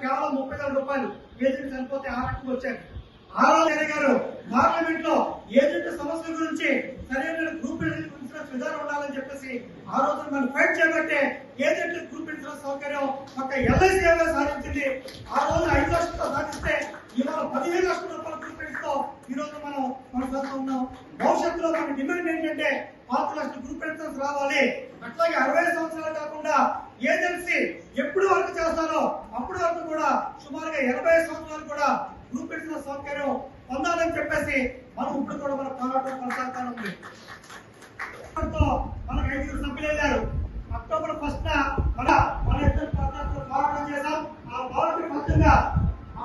కేవలం 30,000 రూపాయలు ఏజెంట్ చనిపోతే ఆ రకంగా వచ్చారు. ఆరాధన గారు పార్లమెంట్ లో ఏజెంట్ సమస్యల గురించి సరైన గ్రూప్ ఇన్సూరెన్స్ విధానం ఉండాలని చెప్పేసి ఆ రోజు మనం ఫైట్ చేయబట్టే ఏజెంట్ గ్రూప్ ఇన్సూరెన్స్ సౌకర్యం ఒక ఎల్ఐసి సాధించింది. ఆ రోజు 5 లక్షలతో సాధిస్తే ఇవాళ 15 లక్షల రూపాయల గ్రూప్ ఇన్సూరెన్స్ తో ఈ రోజు మనం కొనసాగుతూ ఉన్నాం. భవిష్యత్తులో మన డిమాండ్ ఏంటంటే 5 లక్షల గ్రూప్ ఇన్సూరెన్స్ రావాలి. అట్లాగే 60 సంవత్సరాలు కాకుండా ఏజెన్సీ ఎప్పుడు వరకు చేస్తారో అప్పటి వరకు కూడా సుమారుగా 80 సంవత్సరాలు కూడా గ్రూప్ ఇన్సూరెన్స్ సౌకర్యం పొందాలని చెప్పేసి మనం ఇప్పుడు కూడా మన పోరాటం కొనసాగుతా ఉంది. మనకు 5 సభ్యులు వెళ్ళారు. అక్టోబర్ 1న మన ఇద్దరు పోరాటం చేశాం. ఆ పోరాటం ఫలితంగా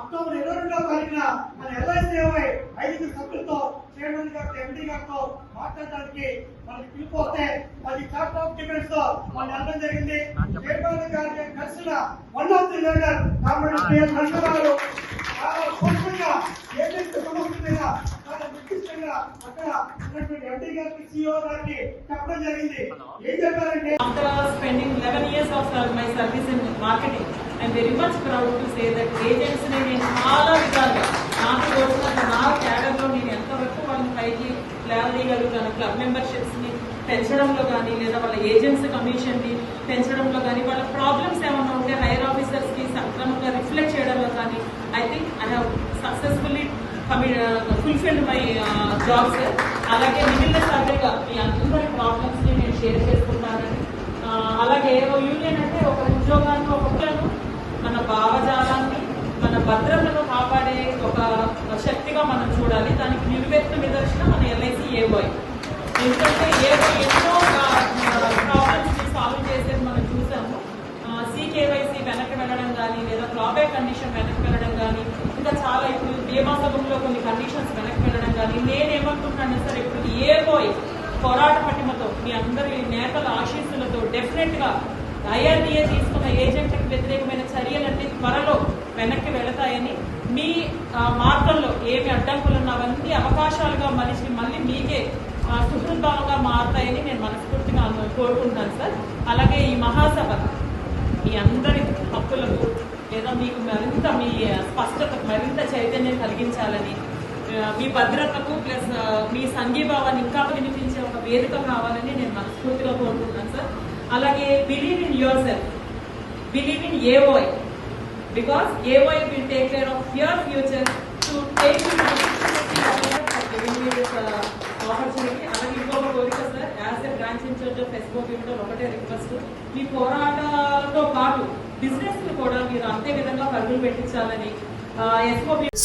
అక్టోబర్ 22వ తారీఖున మన ఎల్ఐసిఐ 5 సభ్యులతో చైర్మన్ గారితో ఎండీ గారితో మాట్లాడడానికి మనకి పిలుపు వస్తే 10 చార్టర్ ఆఫ్ డిఫెన్స్ తో వాళ్ళు వెళ్ళడం జరిగింది. చైర్మన్ గారికి కలిసిన one of the leader Congress Narasimha Rao స్పష్టంగా ఏజెంట్ సమస్య మీద చాలా నిర్దిష్టంగా అక్కడ ఉన్నటువంటి ఎండీ గారికి సిఇఓ గారికి చెప్పడం జరిగింది. ఏం చెప్పారంటే after spending 11 years of my service in marketing, I am very much proud to say that agents ne నేను చాలా విధాలుగా నాకు తోచినంత నా క్యాడర్ లో నేను ఎంతవరకు వాళ్ళని పైకి లేవదీయగలుగుతాను. క్లబ్ మెంబర్షిప్స్ ని పెంచడంలో కానీ లేదా వాళ్ళ ఏజెంట్స్ కమిషన్ ని పెంచడంలో కానీ వాళ్ళ ప్రాబ్లమ్స్ ఏమైనా ఉంటే హైయర్ ఆఫీసర్స్ కి సక్రమంగా రిఫ్లెక్ట్ చేయడంలో కానీ I think I have successfully fulfilled my job sir. అలాగే మిగిలిన సభ్యులుగా మీ అందరి ప్రాబ్లమ్స్ ని నేను షేర్ చేసుకుంటానని. అలాగే యూనియన్ అంటే ఒక ఉద్యోగాన్ని ఒకను మన భావజాలాన్ని మన భద్రతను కాపాడే ఒక శక్తిగా మనం చూడాలి. దానికి నిలువెత్తు నిదర్శనం మన ఎల్ఐసి ఏవై. ఎందుకంటే ఏవై ఎన్నో ప్రాబ్లమ్స్ ని సాల్వ్ చేసేది మనం చూసాము. సికేవైసీ వెనక్కి వెళ్ళడం కానీ లేదా క్లాబ్యాక్ కండిషన్ వెనక్కి వెళ్ళడం కానీ ఇంకా చాలా ఇప్పుడు బీమా సభంలో కొన్ని కండిషన్స్ వెనక్కి వెళ్ళడం కానీ నేనేమనుకుంటున్నాను సార్ ఇప్పుడు ఏవై పోరాట పటిమతో మీ అందరి నేతల ఆశీస్సులతో డెఫినెట్ గా ఐఆర్డీఏ తీసుకున్న ఏజెంట్లకు వ్యతిరేకమైన చర్యలన్నీ త్వరలో వెనక్కి వెళతాయని మీ మార్గంలో ఏమి అడ్డంకులు అవన్నీ అవకాశాలుగా మళ్ళీ మీకే సుహృద్భావంగా మారుతాయని నేను మనస్ఫూర్తిగా కోరుకుంటాను సార్. అలాగే ఈ మహాసభ మీ అందరి హక్కులకు లేదా మీకు మరింత మీ స్పష్టతకు మరింత చైతన్యం కలిగించాలని మీ భద్రతకు ప్లస్ మీ సంఘీభావాన్ని ఇంకా వినిపించే ఒక వేదిక కావాలని నేను మనస్ఫూర్తిగా కోరుకుంటున్నాను సార్. అలాగే believe in yourself, believe in AVY, because AVY will take care of your future to take opportunity. అలాగే ఇంకొక కోరిక sir, as a branch in-charge of ESCO people ఒకటే రిక్వెస్ట్, మీ పోరాటాలతో పాటు బిజినెస్ ని కూడా మీరు అంతే విధంగా పరుగులు పెట్టించాలని.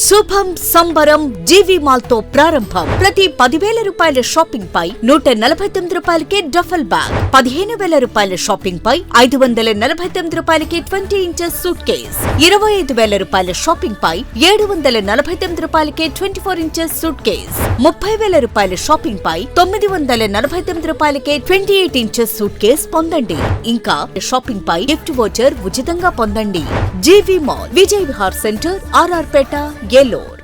శుభం సంబరం జీవి మాల్ తో ప్రారంభం. ప్రతి 10,000 రూపాయల షాపింగ్ పై 149 రూపాయలకే డఫల్ బ్యాగ్, 15,000 రూపాయల షాపింగ్ పై 549 రూపాయలకి 20 ఇంచెస్ సూట్ కేస్, 25,000 రూపాయల షాపింగ్ పై 749 రూపాయలకే 24 ఇంచెస్ సూట్ కేస్, 30,000 రూపాయల షాపింగ్ పై 949 రూపాయలకే 28 ఇంచెస్ సూట్ కేస్ పొందండి. ఇంకా షాపింగ్ పై గిఫ్ట్ వోచర్ ఉచితంగా పొందండి. GV mall, Vijay Vihar centre, RR Peta, Eluru.